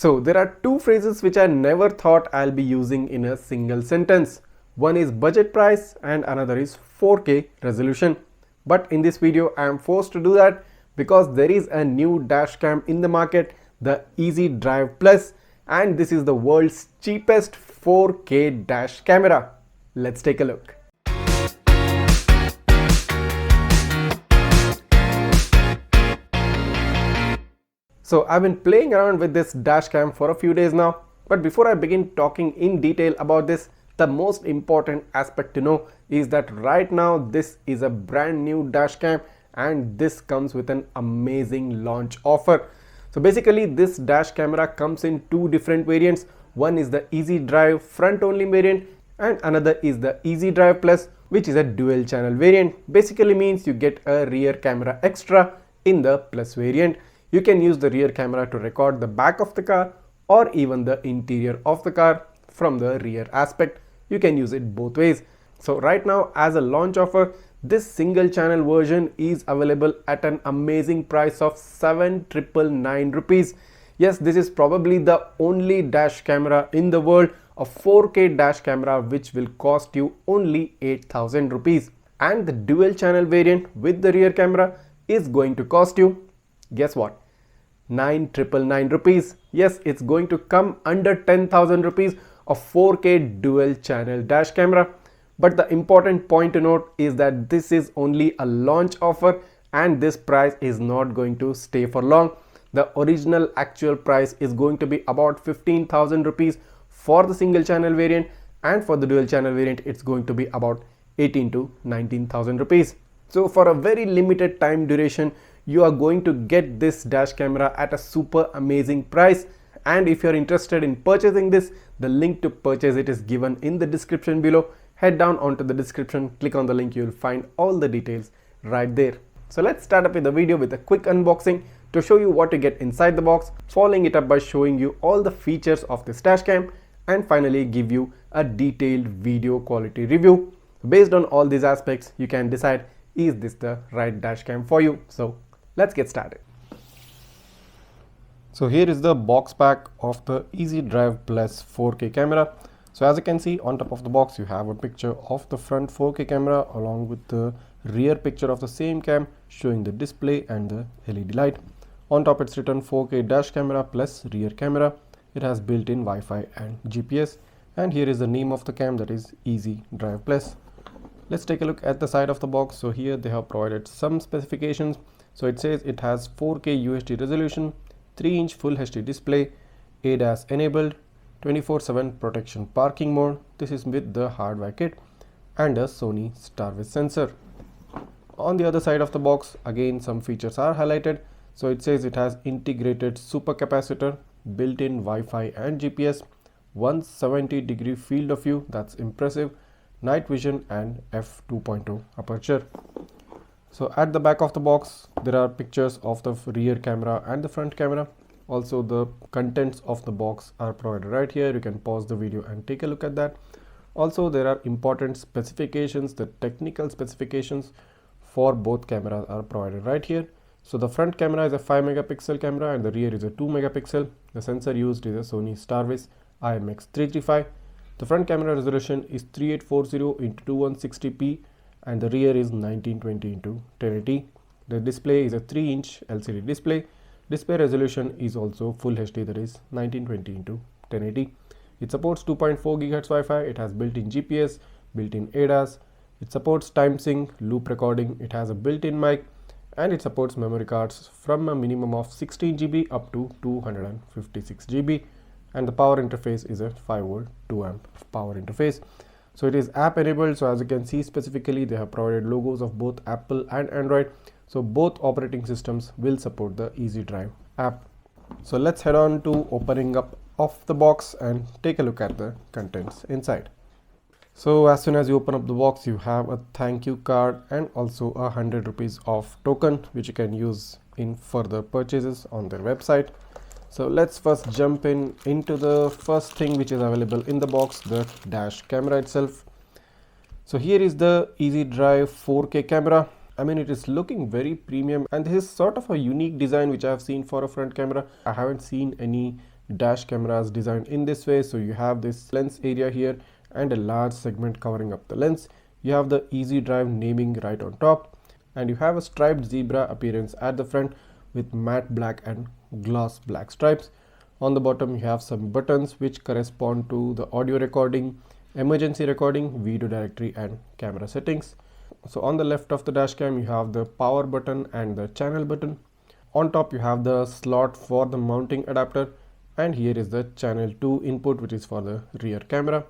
So there are two phrases which I never thought I'll be using in a single sentence. One is budget price and another is 4K resolution. But in this video I am forced to do that because there is a new dashcam in the market, the IZI Drive Plus, and this is the world's cheapest 4K dash camera. Let's take a look. So I've been playing around with this dashcam for a few days now, but before I begin talking in detail about this, the most important aspect to know is that right now this is a brand new dashcam and this comes with an amazing launch offer. So basically this dash camera comes in two different variants. One is the IZI Drive front only variant and another is the IZI Drive Plus, which is a dual channel variant. Basically means you get a rear camera extra in the Plus variant. You can use the rear camera to record the back of the car or even the interior of the car from the rear aspect. You can use it both ways. So right now as a launch offer, this single channel version is available at an amazing price of 7,999 rupees. Yes, this is probably the only dash camera in the world, a 4K dash camera, which will cost you only 8,000 rupees. And the dual channel variant with the rear camera is going to cost you, guess what? 9,999 rupees. Yes, it's going to come under 10,000 rupees of 4K dual channel dash camera. But the important point to note is that this is only a launch offer and this price is not going to stay for long. The original actual price is going to be about 15,000 rupees for the single channel variant, and for the dual channel variant it's going to be about 18 to 19,000 rupees. So for a very limited time duration you are going to get this dash camera at a super amazing price. And if you're interested in purchasing this, the link to purchase it is given in the description below. Head down onto the description, click on the link, you'll find all the details right there. So let's start up with the video with a quick unboxing to show you what you get inside the box, following it up by showing you all the features of this dashcam, and finally give you a detailed video quality review. Based on all these aspects, you can decide is this the right dashcam for you. So let's get started. So here is the box pack of the IZI Drive Plus 4K camera. So as you can see, on top of the box you have a picture of the front 4K camera along with the rear picture of the same cam showing the display and the LED light. On top it's written 4K dash camera plus rear camera. It has built-in Wi-Fi and GPS, and here is the name of the cam, that is IZI Drive Plus. Let's take a look at the side of the box. So here they have provided some specifications. So it says it has 4K UHD resolution, 3-inch Full HD display, ADAS enabled, 24/7 protection parking mode. This is with the hardware kit, and a Sony StarViz sensor. On the other side of the box, again some features are highlighted. So it says it has integrated super capacitor, built-in Wi-Fi and GPS, 170-degree field of view, that's impressive, night vision and f2.0 aperture. So at the back of the box there are pictures of the rear camera and the front camera. Also the contents of the box are provided right here. You can pause the video and take a look at that. Also there are important specifications, the technical specifications for both cameras are provided right here. So the front camera is a 5 megapixel camera and the rear is a 2 megapixel. The sensor used is a Sony StarViz IMX335. The front camera resolution is 3840 x 2160p and the rear is 1920 x 1080. The display is a 3-inch LCD display. Display resolution is also Full HD, that is 1920 x 1080. It supports 2.4 GHz Wi-Fi. It has built-in GPS, built-in ADAS. It supports time sync, loop recording. It has a built-in mic, and it supports memory cards from a minimum of 16 GB up to 256 GB. And the power interface is a 5V 2A power interface. So it is app enabled. So as you can see, specifically they have provided logos of both Apple and Android. So both operating systems will support the IZI Drive app. So let's head on to opening up of the box and take a look at the contents inside. So as soon as you open up the box, you have a thank you card and also a 100 rupees off token which you can use in further purchases on their website. So let's first jump into the first thing which is available in the box, the dash camera itself. So here is the IZI Drive 4K camera. I mean, it is looking very premium, and this is sort of a unique design which I have seen for a front camera. I haven't seen any dash cameras designed in this way. So you have this lens area here and a large segment covering up the lens. You have the IZI Drive naming right on top, and you have a striped zebra appearance at the front with matte black and gloss black stripes. On the bottom you have some buttons which correspond to the audio recording, emergency recording, video directory and camera settings. So on the left of the dash cam you have the power button and the channel button. On top you have the slot for the mounting adapter, and here is the channel 2 input which is for the rear camera.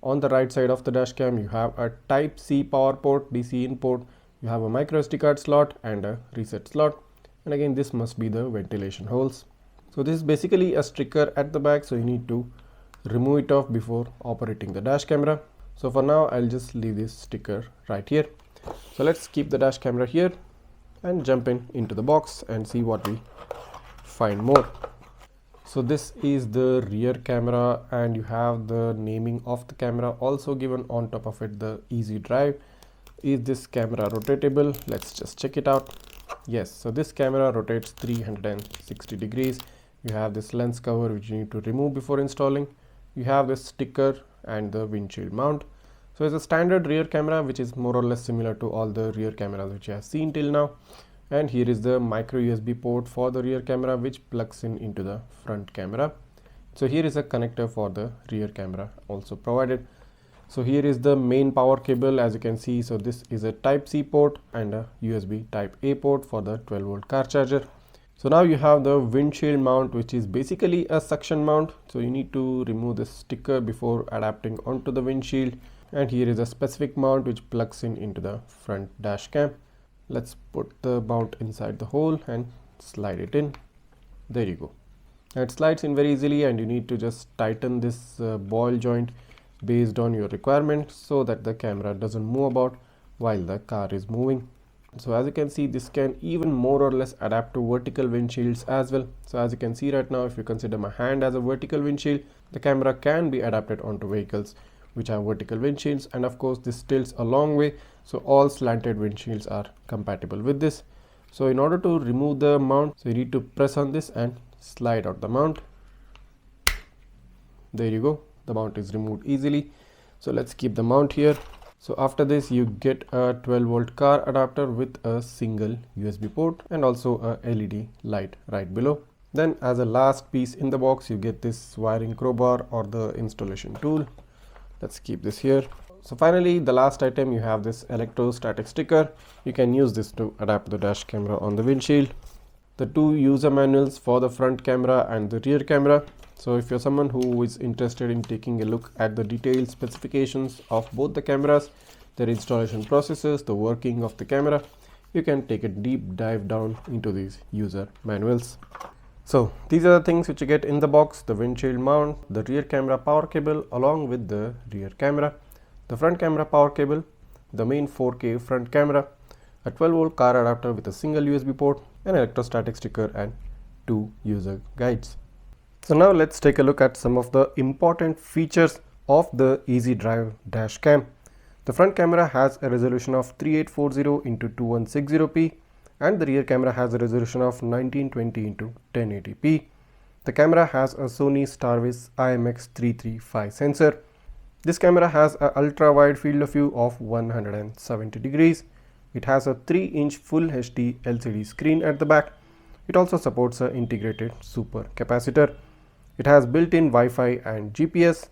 On the right side of the dash cam you have a type C power port, DC in port, you have a micro SD card slot and a reset slot, and again this must be the ventilation holes. So this is basically a sticker at the back, so you need to remove it off before operating the dash camera. So for now I'll just leave this sticker right here. So let's keep the dash camera here and jump into the box and see what we find more. So this is the rear camera, and you have the naming of the camera also given on top of it, the IZI Drive. Is this camera rotatable? Let's just check it out. Yes, so this camera rotates 360 degrees. You have this lens cover which you need to remove before installing. You have this sticker and the windshield mount. So it's a standard rear camera which is more or less similar to all the rear cameras which you have seen till now. And here is the micro USB port for the rear camera which plugs into the front camera. So here is a connector for the rear camera also provided. So here is the main power cable, as you can see. So this is a type C port and a USB type A port for the 12 volt car charger. So now you have the windshield mount, which is basically a suction mount. So you need to remove the sticker before adapting onto the windshield. And here is a specific mount which plugs into the front dash cam. Let's put the mount inside the hole and slide it in. There you go. It slides in very easily, and you need to just tighten this ball joint based on your requirement so that the camera doesn't move about while the car is moving. So as you can see, this can even more or less adapt to vertical windshields as well. So as you can see right now, if you consider my hand as a vertical windshield, the camera can be adapted onto vehicles which have vertical windshields, and of course this tilts a long way, so all slanted windshields are compatible with this. So in order to remove the mount, so you need to press on this and slide out the mount. There you go, the mount is removed easily. So let's keep the mount here. So after this you get a 12 volt car adapter with a single USB port and also a LED light right below. Then as a last piece in the box you get this wiring crowbar or the installation tool. Let's keep this here. So finally, the last item, you have this electrostatic sticker. You can use this to adapt the dash camera on the windshield. The two user manuals for the front camera and the rear camera. So if you're someone who is interested in taking a look at the detailed specifications of both the cameras, their installation processes, the working of the camera, you can take a deep dive down into these user manuals. So these are the things which you get in the box: the windshield mount, the rear camera power cable along with the rear camera, the front camera power cable, the main 4K front camera, a 12 volt car adapter with a single USB port, an electrostatic sticker and 2 user guides. So now let's take a look at some of the important features of the IZI Drive dash cam. The front camera has a resolution of 3840 x 2160p. And the rear camera has a resolution of 1920 x 1080p. The camera has a Sony Starvis IMX335 sensor. This camera has an ultra wide field of view of 170 degrees. It has a 3-inch full HD LCD screen at the back. It also supports an integrated super capacitor. It has built-in Wi-Fi and GPS.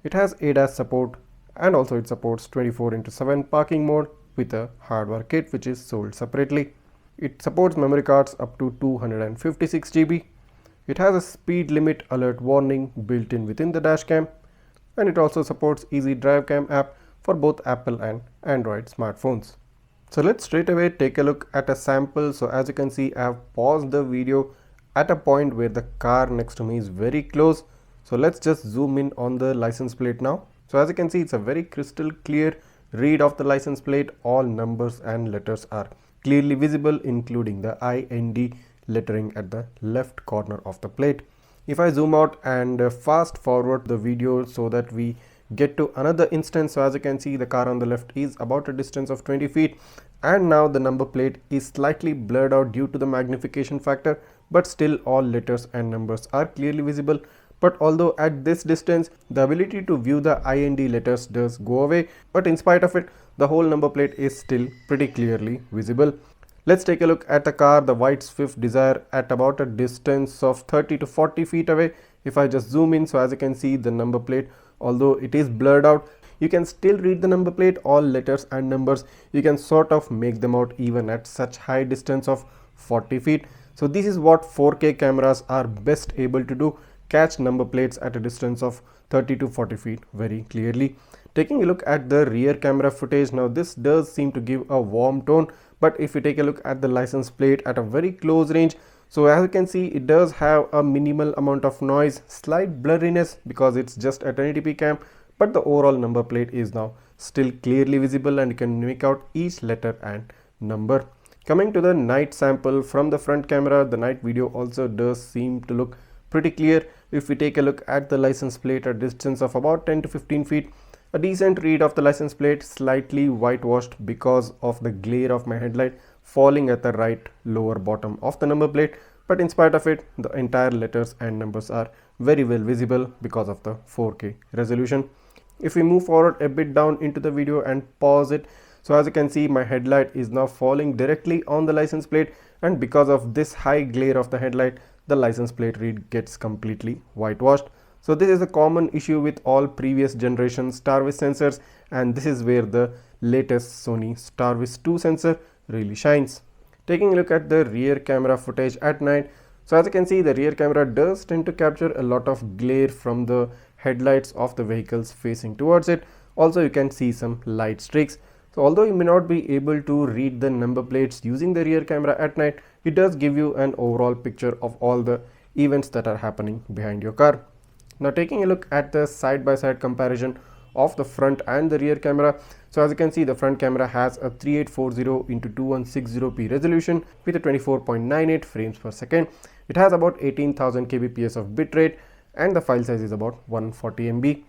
It has ADAS support, and also it supports 24/7 parking mode with a hardware kit which is sold separately. It supports memory cards up to 256 GB. It has a speed limit alert warning built in within the dashcam, and it also supports IZI Drive Cam app for both Apple and Android smartphones. So let's straight away take a look at a sample. So as you can see, I have paused the video at a point where the car next to me is very close. So let's just zoom in on the license plate now. So as you can see, it's a very crystal clear read of the license plate. All numbers and letters are clearly visible, including the IND lettering at the left corner of the plate. If I zoom out and fast forward the video so that we get to another instance, so as you can see, the car on the left is about a distance of 20 feet, and now the number plate is slightly blurred out due to the magnification factor, but still all letters and numbers are clearly visible. But although at this distance, the ability to view the IND letters does go away, but in spite of it, the whole number plate is still pretty clearly visible. Let's take a look at the car, the white Swift Desire, at about a distance of 30 to 40 feet away. If I just zoom in, so as you can see, the number plate, although it is blurred out, you can still read the number plate, all letters and numbers. You can sort of make them out even at such high distance of 40 feet. So this is what 4K cameras are best able to do, catch number plates at a distance of 30 to 40 feet very clearly. Taking a look at the rear camera footage, now this does seem to give a warm tone, but if you take a look at the license plate at a very close range, so as you can see, it does have a minimal amount of noise, slight blurriness because it's just a 1080p cam, but the overall number plate is now still clearly visible and you can make out each letter and number. Coming to the night sample from the front camera, the night video also does seem to look pretty clear. If we take a look at the license plate at a distance of about 10 to 15 feet, a decent read of the license plate, slightly whitewashed because of the glare of my headlight falling at the right lower bottom of the number plate, but in spite of it, the entire letters and numbers are very well visible because of the 4K resolution. If we move forward a bit down into the video and pause it, so as you can see, my headlight is now falling directly on the license plate, and because of this high glare of the headlight, the license plate read gets completely whitewashed. So this is a common issue with all previous generation StarVis sensors, and this is where the latest Sony StarVis 2 sensor really shines. Taking a look at the rear camera footage at night, so as you can see, the rear camera does tend to capture a lot of glare from the headlights of the vehicles facing towards it. Also, you can see some light streaks. So although you may not be able to read the number plates using the rear camera at night, it does give you an overall picture of all the events that are happening behind your car. Now taking a look at the side-by-side comparison of the front and the rear camera, so as you can see, the front camera has a 3840 into 2160p resolution with a 24.98 frames per second. It has about 18,000 kbps of bitrate and the file size is about 140 MB.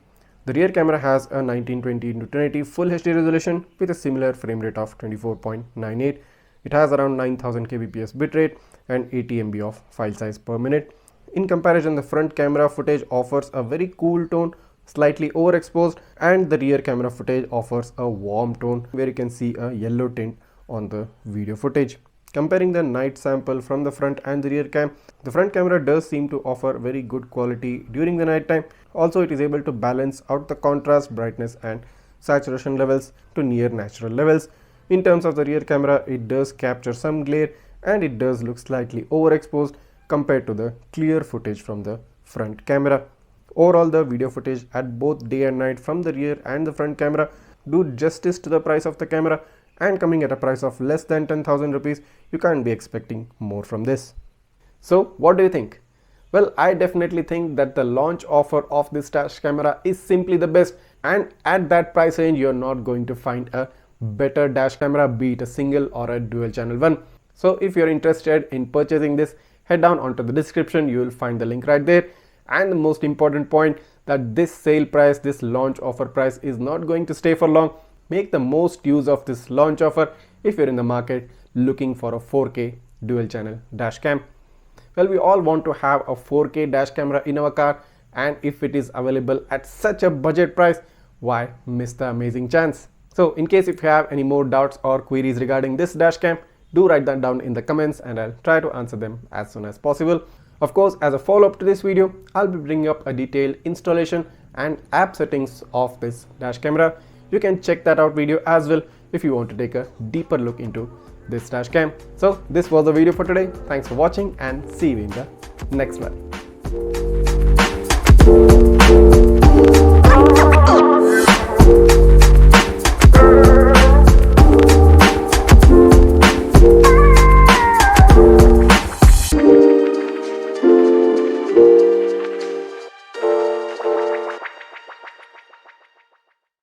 The rear camera has a 1920 into 1080 full HD resolution with a similar frame rate of 24.98. It has around 9,000 kbps bitrate and 80 MB of file size per minute. In comparison, the front camera footage offers a very cool tone, slightly overexposed, and the rear camera footage offers a warm tone where you can see a yellow tint on the video footage. Comparing the night sample from the front and the rear cam, the front camera does seem to offer very good quality during the night time. Also, it is able to balance out the contrast, brightness and saturation levels to near natural levels. In terms of the rear camera, it does capture some glare and it does look slightly overexposed compared to the clear footage from the front camera. Overall, the video footage at both day and night from the rear and the front camera do justice to the price of the camera, and coming at a price of less than 10,000 rupees, you can't be expecting more from this. So what do you think? Well, I definitely think that the launch offer of this dash camera is simply the best, and at that price range you're not going to find a better dash camera, be it a single or a dual channel one. So if you're interested in purchasing this, head down onto the description, you will find the link right there. And the most important point, that this sale price, this launch offer price is not going to stay for long. Make the most use of this launch offer if you're in the market looking for a 4K dual channel dash cam. Well, we all want to have a 4K dash camera in our car, and if it is available at such a budget price, why miss the amazing chance? So in case if you have any more doubts or queries regarding this dash cam, do write that down in the comments and I'll try to answer them as soon as possible. Of course, as a follow-up to this video, I'll be bringing up a detailed installation and app settings of this dash camera. You can check that out video as well if you want to take a deeper look into this dash cam. So this was the video for today. Thanks for watching and see you in the next one.